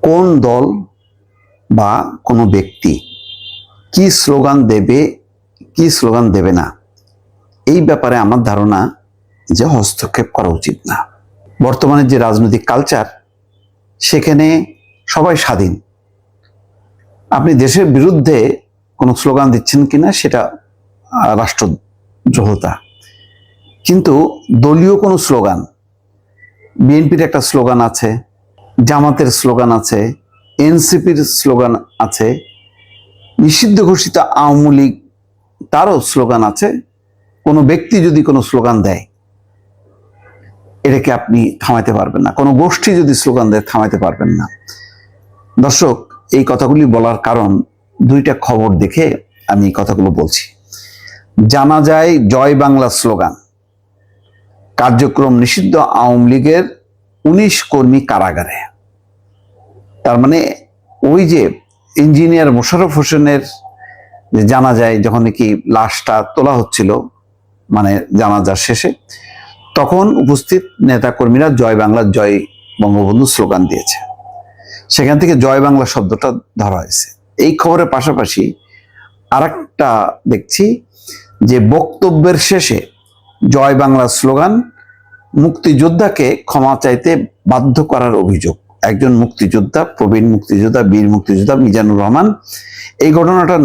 কোন দল বা কোনো ব্যক্তি কি স্লোগান দেবে কি স্লোগান দেবে না, এই ব্যাপারে আমার ধারণা যে হস্তক্ষেপ করা উচিত না। বর্তমানে যে রাজনৈতিক কালচার, সেখানে সবাই স্বাধীন। আপনি দেশের বিরুদ্ধে কোনো স্লোগান দিচ্ছেন কিনা সেটা রাষ্ট্রদ্রোহতা, কিন্তু দলীয় কোনো স্লোগান, বিএনপির একটা স্লোগান আছে, জামাতের স্লোগান আছে, এনসিপির স্লোগান আছে, নিষিদ্ধ ঘোষিত আওয়ামী লীগ তারও স্লোগান আছে। কোনো ব্যক্তি যদি কোনো স্লোগান দেয়, এটাকে আপনি থামাইতে পারবেন না। কোনো গোষ্ঠী যদি স্লোগান দেয়, থামাইতে পারবেন না। দর্শক, এই কথাগুলি বলার কারণ, দুইটা খবর দেখে আমি এই কথাগুলো বলছি। জানা যায় জয় বাংলা স্লোগান কার্যক্রম নিষিদ্ধ, আওয়ামী লীগের 19 কর্মী কারাগারে। তার মানে ওই যে ইঞ্জিনিয়ার মোশাররফ হোসেনের জানা যায় যখন নাকি লাশটা তোলা হচ্ছিল, মানে জানাজার শেষে, তখন উপস্থিত নেতাকর্মীরা জয় বাংলা, জয় বঙ্গবন্ধু স্লোগান দিয়েছে। সেখান থেকে জয় বাংলা শব্দটা ধরা হয়েছে। এই খবরের পাশাপাশি আরেকটা দেখছি যে বক্তব্যের শেষে জয় বাংলা স্লোগান মুক্তিযোদ্ধাকে ক্ষমা চাইতে বাধ্য করার অভিযোগ। একজন মুক্তিযোদ্ধা, প্রবীণ মুক্তিযোদ্ধা, বীর মুক্তিযোদ্ধা মিজানুর রহমান, এই ঘটনাটা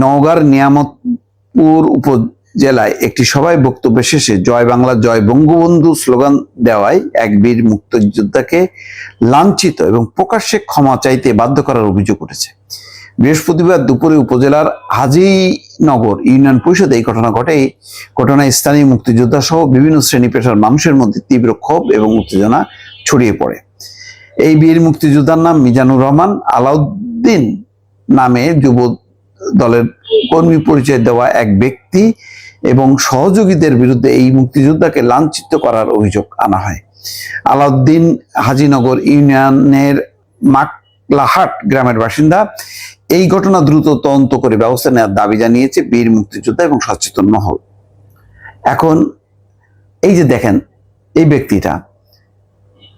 নওগাঁর নিয়ামতপুর উপজেলায় একটি সভায় বক্তব্য শেষে জয় বাংলা, জয় বঙ্গবন্ধু স্লোগান দেওয়ায় এক বীর মুক্তিযোদ্ধাকে লাঞ্ছিত এবং প্রকাশ্যে ক্ষমা চাইতে বাধ্য করার অভিযোগ উঠেছে। বৃহস্পতিবার দুপুরে উপজেলার হাজীনগর ইউনিয়ন পরিষদে এই ঘটনা ঘটে। এই ঘটনায় স্থানীয় মুক্তিযোদ্ধা সহ বিভিন্ন শ্রেণী পেশার মানুষের মধ্যে তীব্র ক্ষোভ এবং উত্তেজনা ছড়িয়ে পড়ে। এই বীর মুক্তিযোদ্ধার নাম মিজানুর রহমান। আলাউদ্দিন নামে যুব দলের কর্মী পরিচয় দেওয়া এক ব্যক্তি এবং সহযোগীদের বিরুদ্ধে এই মুক্তিযোদ্ধাকে লাঞ্ছিত করার অভিযোগ আনা হয়। আলাউদ্দিন হাজীনগর ইউনিয়নের মাকলাহাট গ্রামের বাসিন্দা। এই ঘটনা দ্রুত তদন্ত করে ব্যবস্থা নেওয়ার দাবি জানিয়েছে বীর মুক্তিযোদ্ধা এবং সচেতন মহল। এখন এই যে দেখেন, এই ব্যক্তিটা,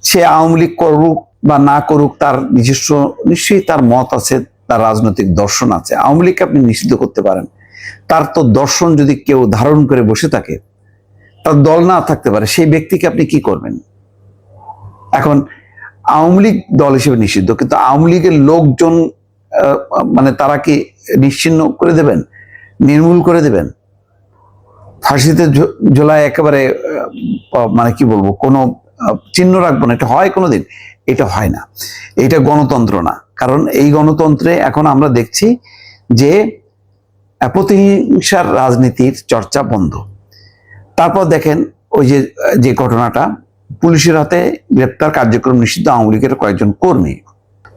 সে আওয়ামী লীগ করুক বা না করুক, তার নিজস্ব নিশ্চয়ই তার মত আছে, তার রাজনৈতিক দর্শন আছে। আওয়ামী লীগকে আপনি নিষিদ্ধ করতে পারেন, তার তো দর্শন যদি কেউ ধারণ করে বসে থাকে, তার দল না থাকতে পারে, সেই ব্যক্তিকে আপনি কি করবেন? এখন আওয়ামী লীগ দল হিসেবে নিষিদ্ধ, কিন্তু আওয়ামী লীগের লোকজন মানে তারা কি নিশ্চিহ্ন করে দেবেন, নির্মূল করে দেবেন, ফাঁসিতে ঝোলায় একেবারে মানে কি বলবো, কোনো চিহ্ন রাখবো না? এটা হয় কোনোদিন? এটা হয় না। এটা গণতন্ত্র না। কারণ এই গণতন্ত্রে এখন আমরা দেখছি যে প্রতিহিংসার রাজনীতির চর্চা বন্ধ। তারপর দেখেন ওই যে ঘটনাটা, পুলিশের হাতে গ্রেপ্তার, কার্যক্রম নিষিদ্ধ আওয়ামী লীগের কয়েকজন কর্মী।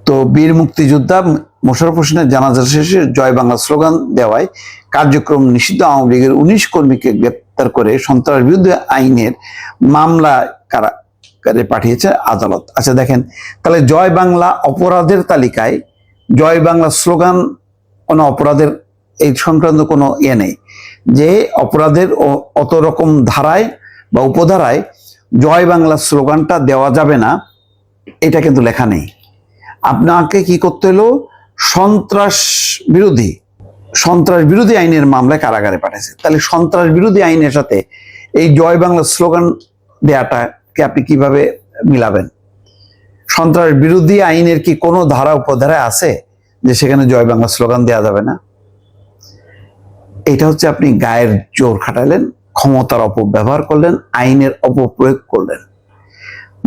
তো বীর মুক্তিযোদ্ধা মোশাররফ হোসেনের জানাজা শেষে জয় বাংলা স্লোগান দেওয়ায় কার্যক্রম নিষিদ্ধ আওয়ামী লীগের 19 কর্মীকে গ্রেপ্তার করে সন্ত্রাস বিরোধী আইনের মামলা কারাগারে পাঠিয়েছে আদালত। আচ্ছা দেখেন, তাহলে জয় বাংলা অপরাধের তালিকায় জয় বাংলা স্লোগান কোনো অপরাধের এই সংক্রান্ত কোনো নেই যে অপরাধের অত রকম ধারায় বা উপধারায় জয় বাংলা স্লোগানটা দেওয়া যাবে না, এটা কিন্তু লেখা নেই। আপনাকে কি করতে হলো? সন্ত্রাস বিরোধী আইনের মামলায় কারাগারে পাঠাইছে। তাহলে সন্ত্রাস বিরোধী আইনের সাথে এই জয় বাংলা স্লোগান দেয়াটাকে আপনি কিভাবে মিলাবেন? সন্ত্রাস বিরোধী আইনের কি কোনো ধারা উপধারায় আছে যে সেখানে জয় বাংলা স্লোগান দেওয়া যাবে না? এটা হচ্ছে আপনি গায়ের জোর খাটালেন, ক্ষমতার অপব্যবহার করলেন, আইনের অপপ্রয়োগ করলেন।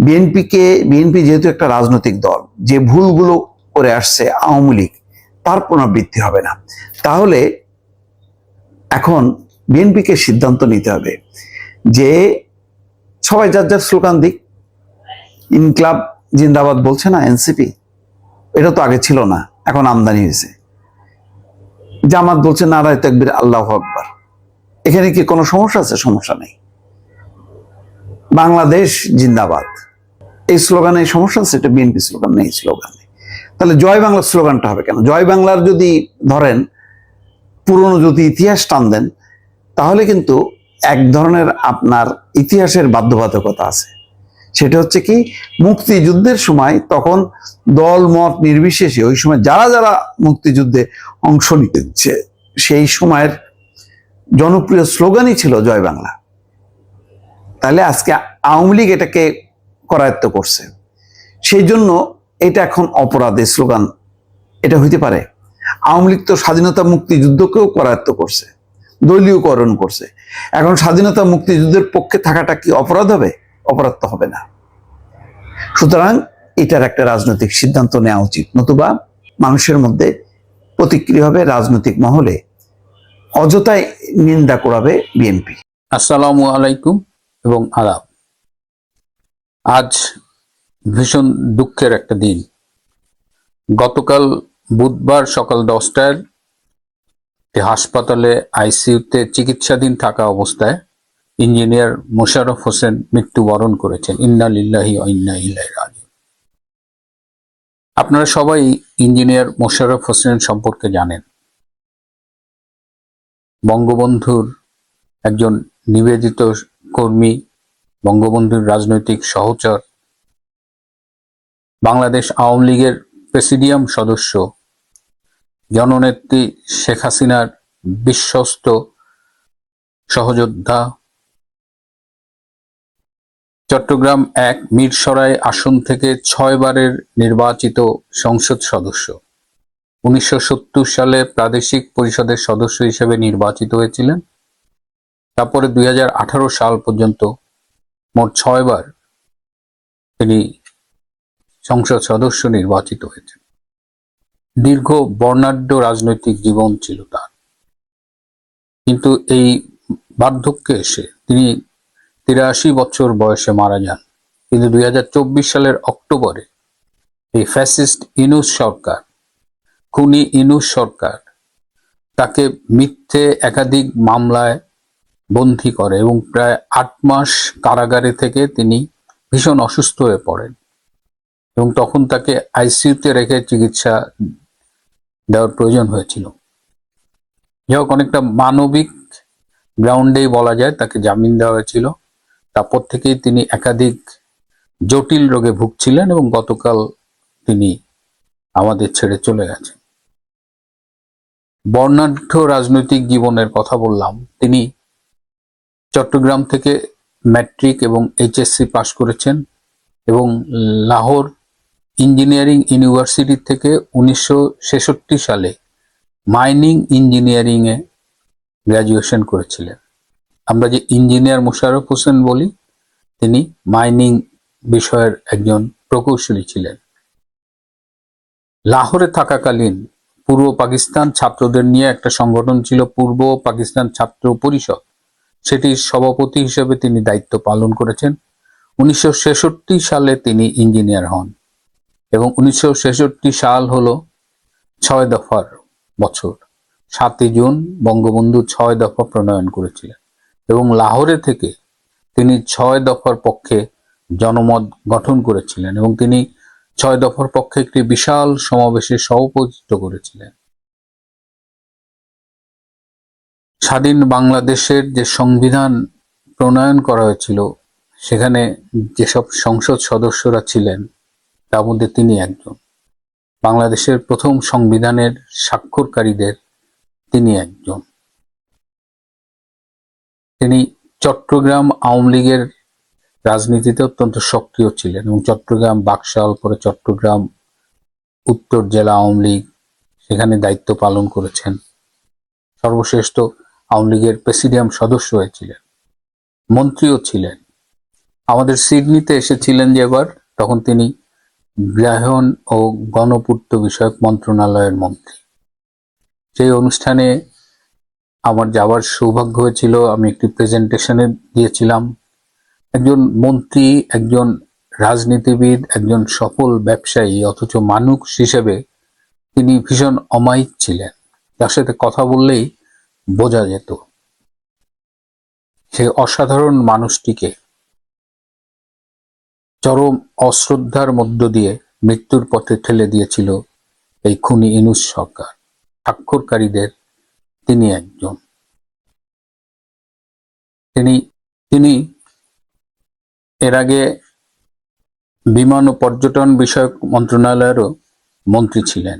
বিএনপি যেহেতু একটা রাজনৈতিক দল, যে ভুলগুলো করে আসছে আওয়ামী লীগ, তার পুনরাবৃত্তি হবে না। তাহলে এখন বিএনপিকে সিদ্ধান্ত নিতে হবে যে সবাই যার যার স্লোগান দিক। ইনকলাব জিন্দাবাদ বলছে না এনসিপি, এটা তো আগে ছিল না, এখন আমদানি হয়েছে। জামাত বলছে নারায়ে তাকবীর, আল্লাহু আকবার। এখানে কি কোনো সমস্যা আছে? সমস্যা নেই। বাংলাদেশ জিন্দাবাদ, এই স্লোগানে সমস্যা আছে? এটা বিএনপি স্লোগান, নেই স্লোগানে। তাহলে জয় বাংলার স্লোগানটা হবে কেন? জয় বাংলার যদি ধরেন পুরনো যদি ইতিহাস টান দেন, তাহলে কিন্তু এক ধরনের আপনার ইতিহাসের বাধ্যবাধকতা আছে। সেটা হচ্ছে কি, মুক্তিযুদ্ধের সময় তখন দল মত নির্বিশেষে ওই সময় যারা যারা মুক্তিযুদ্ধে অংশ নিচ্ছে সেই সময়ের জনপ্রিয় স্লোগানই ছিল জয় বাংলা। তাহলে আজকে আওয়ামী লীগ এটাকে করায়ত্ত করছে, সেই জন্য এটা এখন অপরাধের স্লোগান। এটা হইতে পারে? আওয়ামী লীগ তো স্বাধীনতা মুক্তিযুদ্ধকেও করায়ত্ত করছে, দলীয়করণ করছে। এখন স্বাধীনতা মুক্তিযুদ্ধের পক্ষে থাকাটা কি অপরাধ হবে? অপরাধ তো হবে না। সুতরাং এটার একটা রাজনৈতিক সিদ্ধান্ত নেওয়া উচিত, নতুবা মানুষের মধ্যে প্রতিক্রিয়া হবে, রাজনৈতিক মহলে অযথায় নিন্দা করাবে বিএনপি। আসসালামু আলাইকুম এবং আদাব। আজ ভীষণ দুঃখের একটা দিন। গতকাল বুধবার সকাল 10টায় হাসপাতালে আইসিইউতে চিকিৎসাধীন থাকা অবস্থায় ইঞ্জিনিয়ার মোশাররফ হোসেন মৃত্যুবরণ করেছেন। ইন্না লিল্লাহি ওয়া ইন্না ইলাইহি রাজিউন। আপনারা সবাই ইঞ্জিনিয়ার মোশাররফ হোসেন সম্পর্কে জানেন। বঙ্গবন্ধুর একজন নিবেদিত কর্মী, বঙ্গবন্ধুর রাজনৈতিক সহচর, বাংলাদেশ আওয়ামী লীগের প্রেসিডিয়াম সদস্য, জননেত্রী শেখ হাসিনার বিশ্বস্ত সহযোদ্ধা, চট্টগ্রাম 1 মীরসরাই আসন থেকে 6 বারের নির্বাচিত সংসদ সদস্য, 1970 সালে প্রাদেশিক পরিষদের সদস্য হিসেবে নির্বাচিত হয়েছিলেন। তারপরে 2018 সাল পর্যন্ত মোট 6 বার তিনি সংসদ সদস্য নির্বাচিত হয়েছেন। দীর্ঘ বর্ণাঢ্য রাজনৈতিক জীবন ছিল তার, কিন্তু এই বার্ধক্যে এসে তিনি 83 বছর বয়সে মারা যান। কিন্তু 2024 সালের অক্টোবরে এই ফ্যাসিস্ট ইউনূস সরকার, খুনি ইউনূস সরকার তাকে মিথ্যে একাধিক মামলায় বন্দী করে এবং প্রায় 8 মাস কারাগারে থেকে তিনি ভীষণ অসুস্থ হয়ে পড়েন এবং তখন তাকে আইসিইউতে রেখে চিকিৎসা দেওয়ার প্রয়োজন হয়েছিল। যাই হোক, অনেকটা মানবিক গ্রাউন্ডেই বলা যায় তাকে জামিন দেওয়া হয়েছিল। তারপর থেকেই তিনি একাধিক জটিল রোগে ভুগছিলেন এবং গতকাল তিনি আমাদের ছেড়ে চলে গেছেন। বর্ণাঢ্য রাজনৈতিক জীবনের কথা বললাম। তিনি চট্টগ্রাম থেকে ম্যাট্রিক এবং এইচএসসি পাশ করেছেন এবং লাহোর ইঞ্জিনিয়ারিং ইউনিভার্সিটি থেকে 1966 সালে মাইনিং ইঞ্জিনিয়ারিং এ গ্র্যাজুয়েশন করেছিলেন। আমরা যে ইঞ্জিনিয়ার মোশাররফ হোসেন বলি, তিনি মাইনিং বিষয়ের একজন প্রকৌশলী ছিলেন। লাহোরে থাকাকালীন পূর্ব পাকিস্তান ছাত্রদের নিয়ে একটা সংগঠন ছিল, পূর্ব পাকিস্তান ছাত্র পরিষদ, সেটির সভাপতি হিসেবে তিনি দায়িত্ব পালন করেছেন। 1966 সালে তিনি ইঞ্জিনিয়ার হন এবং 1966 সাল হলো 6 দফার বছর। 7 জুন বঙ্গবন্ধু 6 দফা প্রণয়ন করেছিলেন এবং লাহোরে থেকে তিনি 6 দফার পক্ষে জনমত গঠন করেছিলেন এবং তিনি 6 দফার পক্ষে একটি বিশাল সমাবেশে সভাপতিত্ব করেছিলেন। স্বাধীন বাংলাদেশের যে সংবিধান প্রণয়ন করা হয়েছিল, সেখানে যেসব সংসদ সদস্যরা ছিলেন তার মধ্যে তিনি একজন। বাংলাদেশের প্রথম সংবিধানের স্বাক্ষরকারীদের তিনি একজন। তিনি চট্টগ্রাম আওয়ামী লীগের রাজনীতিতে অত্যন্ত সক্রিয় ছিলেন এবং চট্টগ্রাম, বাকশাল, পরে চট্টগ্রাম উত্তর জেলা আওয়ামী লীগ, সেখানে দায়িত্ব পালন করেছেন। সর্বশেষ তো আওয়ামী লীগের প্রেসিডিয়াম সদস্য হয়েছিলেন, মন্ত্রীও ছিলেন। আমাদের সিডনিতে এসেছিলেন যেবার, তখন তিনি গৃহায়ন ও গণপূর্ত বিষয়ক মন্ত্রণালয়ের মন্ত্রী। সেই অনুষ্ঠানে আমার যাওয়ার সৌভাগ্য হয়েছিল। আমি একটি প্রেজেন্টেশনে দিয়েছিলাম। একজন মন্ত্রী, একজন রাজনীতিবিদ, একজন সফল ব্যবসায়ী, অথচ মানুষ হিসেবে তিনি ভীষণ অমায়িক ছিলেন। তার সাথে কথা বললেই বোঝা যেত। সেই অসাধারণ মানুষটিকে চরম অশ্রদ্ধার মধ্য দিয়ে মৃত্যুর পথে ঠেলে দিয়েছিল এই খুনি ইউনূস সরকার। স্বাক্ষরকারীদের তিনি একজন। তিনি এর আগে বিমান ও পর্যটন বিষয়ক মন্ত্রণালয়েরও মন্ত্রী ছিলেন।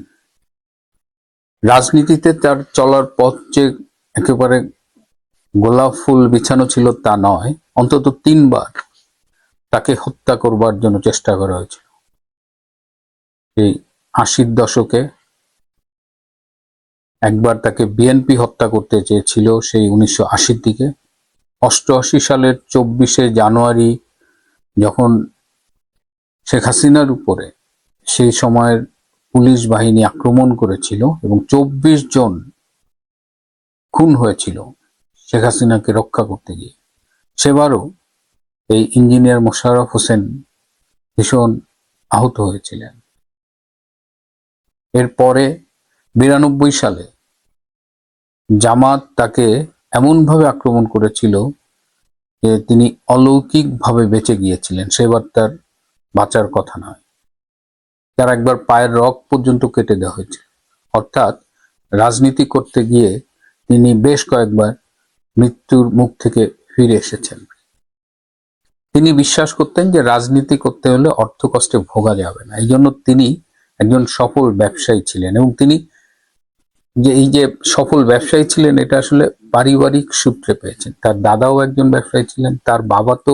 রাজনীতিতে তার চলার পথ যে একেবারে গোলাপ ফুল বিছানো ছিল তা নয়, অন্তত 3বার তাকে হত্যা করবার জন্য চেষ্টা করা হয়েছিল। এই 80-র দশকে একবার তাকে বিএনপি হত্যা করতে চেয়েছিল, সেই 1980-র দিকে। 88 সালের 24শে জানুয়ারি যখন শেখ হাসিনার উপরে সেই সময়ের পুলিশ বাহিনী আক্রমণ করেছিল এবং 24 জন খুন হয়েছিল শেখ হাসিনাকে রক্ষা করতে গিয়ে, সেবারও এই ইঞ্জিনিয়ার মোশাররফ হোসেন ভীষণ আহত হয়েছিলেন। এরপরে 92 সালে জামাত তাকে এমনভাবে আক্রমণ করেছিল যে তিনি অলৌকিকভাবে বেঁচে গিয়েছিলেন, সেবার তার বাঁচার কথা নয়। তার একবার পায়ের রগ পর্যন্ত কেটে দেওয়া হয়েছিল। অর্থাৎ রাজনীতি করতে গিয়ে তিনি বেশ কয়েকবার মৃত্যুর মুখ থেকে ফিরে এসেছেন। তিনি বিশ্বাস করতেন যে রাজনীতি করতে হলে অর্থ কষ্টে ভোগা যাবে না, এই জন্য তিনি একজন সফল ব্যবসায়ী ছিলেন। এবং তিনি এই যে সফল ব্যবসায়ী ছিলেন এটা আসলে পারিবারিক সূত্রে পেয়েছেন। তার দাদাও একজন ব্যবসায়ী ছিলেন, তার বাবা তো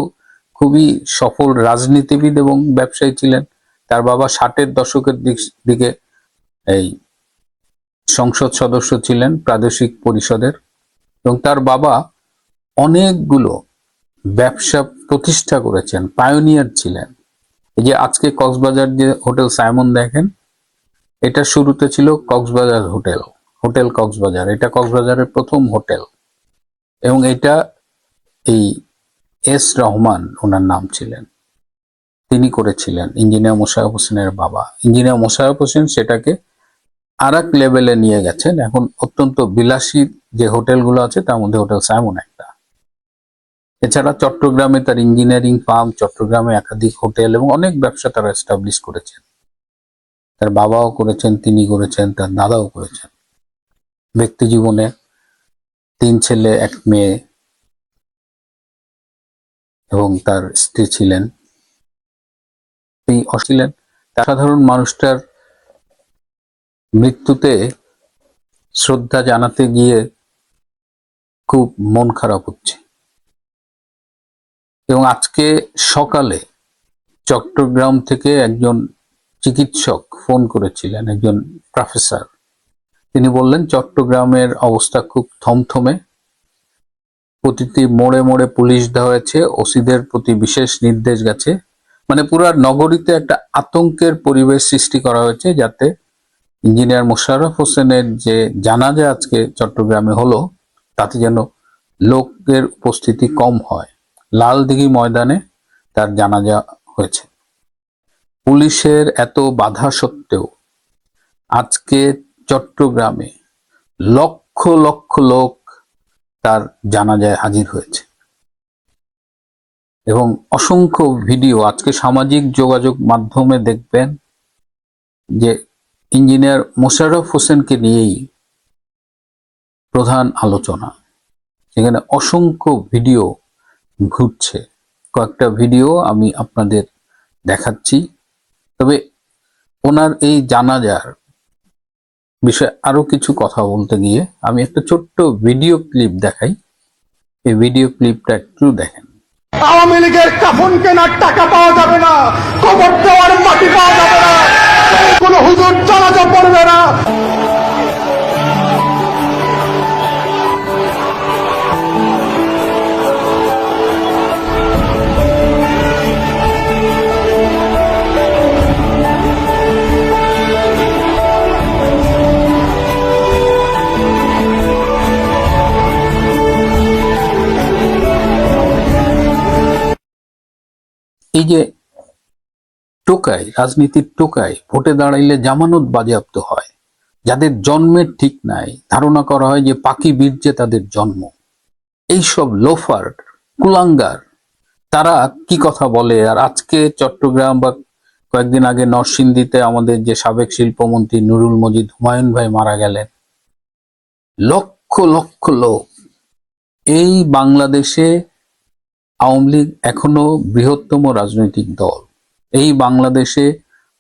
খুবই সফল রাজনীতিবিদ এবং ব্যবসায়ী ছিলেন। তার বাবা 60-এর দশকের দিকে এই সংসদ সদস্য ছিলেন প্রাদেশিক পরিষদের, এবং তার বাবা অনেকগুলো ব্যবসা প্রতিষ্ঠা করেছেন, পায়োনিয়ার ছিলেন। এই যে আজকে কক্সবাজার যে হোটেল সাইমন দেখেন, এটা শুরুতে ছিল কক্সবাজার হোটেল কক্সবাজার। এটা কক্সবাজারের প্রথম হোটেল, এবং এটা এই এস রহমান ওনার নাম ছিলেন, তিনি করেছিলেন, ইঞ্জিনিয়ার মোশাররফ হোসেনের বাবা। ইঞ্জিনিয়ার মোশাররফ হোসেন সেটাকে আর এক লেভেলে নিয়ে গেছেন। এখন অত্যন্ত বিলাসী যে হোটেলগুলো আছে তার মধ্যে হোটেল সাইমন একটা। এছাড়া চট্টগ্রামে তার ইঞ্জিনিয়ারিং ফার্ম, চট্টগ্রামে একাধিক হোটেল এবং অনেক ব্যবসা তারা এস্টাবলিশ করেছেন। তার বাবাও করেছেন, তিনি করেছেন, তার দাদাও করেছেন। ব্যক্তি জীবনে 3 ছেলে 1 মেয়ে এবং তার স্ত্রী ছিলেন। তিনি ছিলেন সাধারণ মানুষটার মৃত্যুতে শ্রদ্ধা জানাতে গিয়ে খুব মন খারাপ হচ্ছে। এবং আজকে সকালে চট্টগ্রাম থেকে একজন চিকিৎসক ফোন করেছিলেন, একজন প্রফেসর। তিনি বললেন চট্টগ্রামের অবস্থা খুব থমথমে, প্রতিটি মোড়ে মোড়ে পুলিশ দেওয়া হয়েছে, ওসিদের প্রতি বিশেষ নির্দেশ গেছে। মানে পুরো নগরীতে একটা আতঙ্কের পরিবেশ সৃষ্টি করা হয়েছে, যাতে ইঞ্জিনিয়ার মোশাররফ হোসেনের যে জানাজা আজকে চট্টগ্রামে হলো তাতে যেন লোকের উপস্থিতি কম হয়। লালদিঘি ময়দানে তার জানাজা হয়েছে। পুলিশের এত বাধা সত্ত্বেও আজকে চট্টগ্রামে লক্ষ লক্ষ লোক তার জানাজায় হাজির হয়েছে, এবং অসংখ্য ভিডিও আজকে সামাজিক যোগাযোগ মাধ্যমে দেখবেন যে ইঞ্জিনিয়ার মোশাররফ হোসেনকে নিয়েই প্রধান আলোচনা। সেখানে অসংখ্য ভিডিও ঘুরছে, কয়েকটা ভিডিও আমি আপনাদের দেখাচ্ছি। তবে ওনার এই জানাজার বিষয়ে আরো কিছু কথা বলতে গিয়ে আমি একটা ছোট্ট ভিডিও ক্লিপ দেখাই। এই ভিডিও ক্লিপটা একটু দেখেন। আওয়ামী লীগের কাফন কেনার টাকা পাওয়া যাবে না, কবর দেওয়ার মাটি পাওয়া যাবে না, কোন হুজুর জানাজা পড়বে না। এই যে টোকাই, রাজনীতির টোকাই, ভোটে দাঁড়াইলে জামানত বাজেয়াপ্ত হয়, যাদের জন্মের ঠিক নাই, ধারণা করা হয় যে পাকি বীর্যে তাদের জন্ম, এইসব লোফার কুলাঙ্গার তারা কি কথা বলে। আর আজকে চট্টগ্রাম বা কয়েকদিন আগে নরসিংদীতে আমাদের যে সাবেক শিল্পমন্ত্রী নুরুল মজিদ হুমায়ুন ভাই মারা গেলেন, লক্ষ লক্ষ লোক। এই বাংলাদেশে আওয়ামী লীগ এখনো বৃহত্তম রাজনৈতিক দল, এই বাংলাদেশে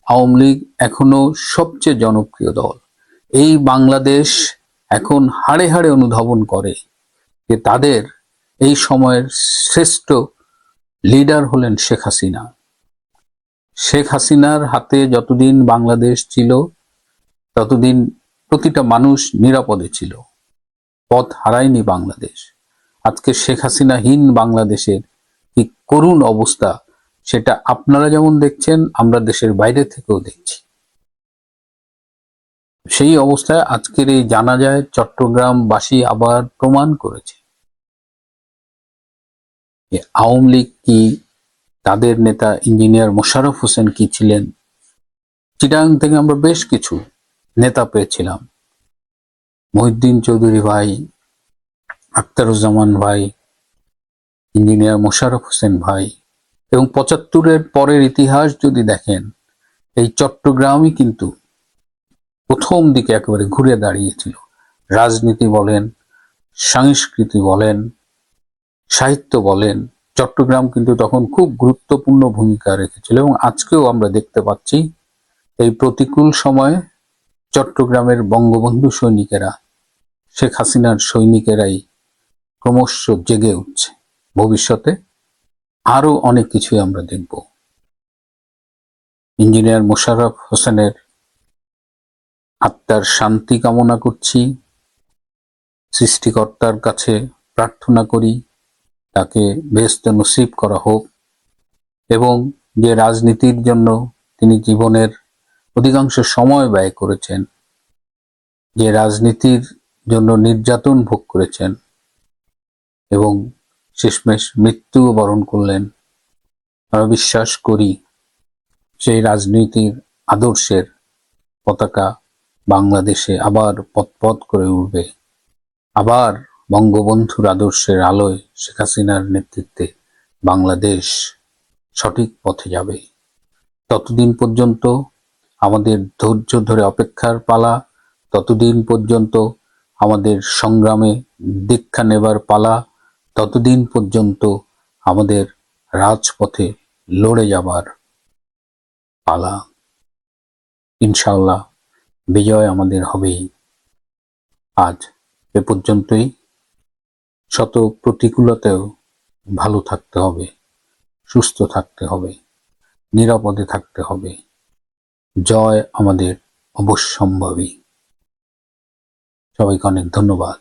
আওয়ামী লীগ এখনো সবচেয়ে জনপ্রিয় দল। এই বাংলাদেশ এখন হাড়ে হাড়ে অনুধাবন করে যে তাদের এই সময়ের শ্রেষ্ঠ লিডার হলেন শেখ হাসিনা। শেখ হাসিনার হাতে যতদিন বাংলাদেশ ছিল ততদিন প্রতিটা মানুষ নিরাপদে ছিল, পথ হারায়নি বাংলাদেশ। আজকে শেখ হাসিনাহীন বাংলাদেশের কি করুণ অবস্থা, সেটা আপনারা যেমন দেখছেন, আমরা দেশের বাইরে থেকেও দেখছি। সেই অবস্থায় আজকের এই জানাজায় চট্টগ্রামবাসী আবার প্রমাণ করেছে যে আওয়ামী লীগ কি, তাদের নেতা ইঞ্জিনিয়ার মোশাররফ হোসেন কি ছিলেন। চিটাগাং থেকে আমরা বেশ কিছু নেতা পেয়েছিলাম, মহিউদ্দিন চৌধুরী ভাই, আখতারুজ্জামান ভাই, ইঞ্জিনিয়ার মোশাররফ হোসেন ভাই। এবং ৭৫-এর পরের ইতিহাস যদি দেখেন, এই চট্টগ্রামই কিন্তু প্রথম দিকে একেবারে ঘুরে দাঁড়িয়েছিল। রাজনীতি বলেন, সংস্কৃতি বলেন, সাহিত্য বলেন, চট্টগ্রাম কিন্তু তখন খুব গুরুত্বপূর্ণ ভূমিকা রেখেছিল। এবং আজকেও আমরা দেখতে পাচ্ছি এই প্রতিকূল সময়ে চট্টগ্রামের বঙ্গবন্ধু সৈনিকেরা, শেখ হাসিনার সৈনিকেরাই ক্রমশ জেগে উঠছে। ভবিষ্যতে আরো অনেক কিছুই আমরা দেখব। ইঞ্জিনিয়ার মোশাররফ হোসেনের আত্মার শান্তি কামনা করছি, সৃষ্টিকর্তার কাছে প্রার্থনা করি তাকে বেহেশতে নসিব করা হোক, এবং যে রাজনীতির জন্য তিনি জীবনের অধিকাংশ সময় ব্যয় করেছেন, যে রাজনীতির জন্য নির্যাতন ভোগ করেছেন এবং শেষমেশ মৃত্যু বরণ করলেন, আমরা বিশ্বাস করি সেই রাজনীতির আদর্শের পতাকা বাংলাদেশে আবার পথ করে উঠবে। আবার বঙ্গবন্ধুর আদর্শের আলোয় শেখ হাসিনার নেতৃত্বে বাংলাদেশ সঠিক পথে যাবে। ততদিন পর্যন্ত আমাদের ধৈর্য ধরে অপেক্ষার পালা, ততদিন পর্যন্ত আমাদের সংগ্রামে দীক্ষা নেবার পালা, ততদিন পর্যন্ত আমাদের রাজপথে লড়ে যাবার পালা। ইনশাআল্লাহ বিজয় আমাদের হবেই। আজ এ পর্যন্তই। শত প্রতিকূলতায়ও ভালো থাকতে হবে, সুস্থ থাকতে হবে, নিরাপদে থাকতে হবে। জয় আমাদের অবশ্যম্ভাবী। সবাইকে অনেক ধন্যবাদ।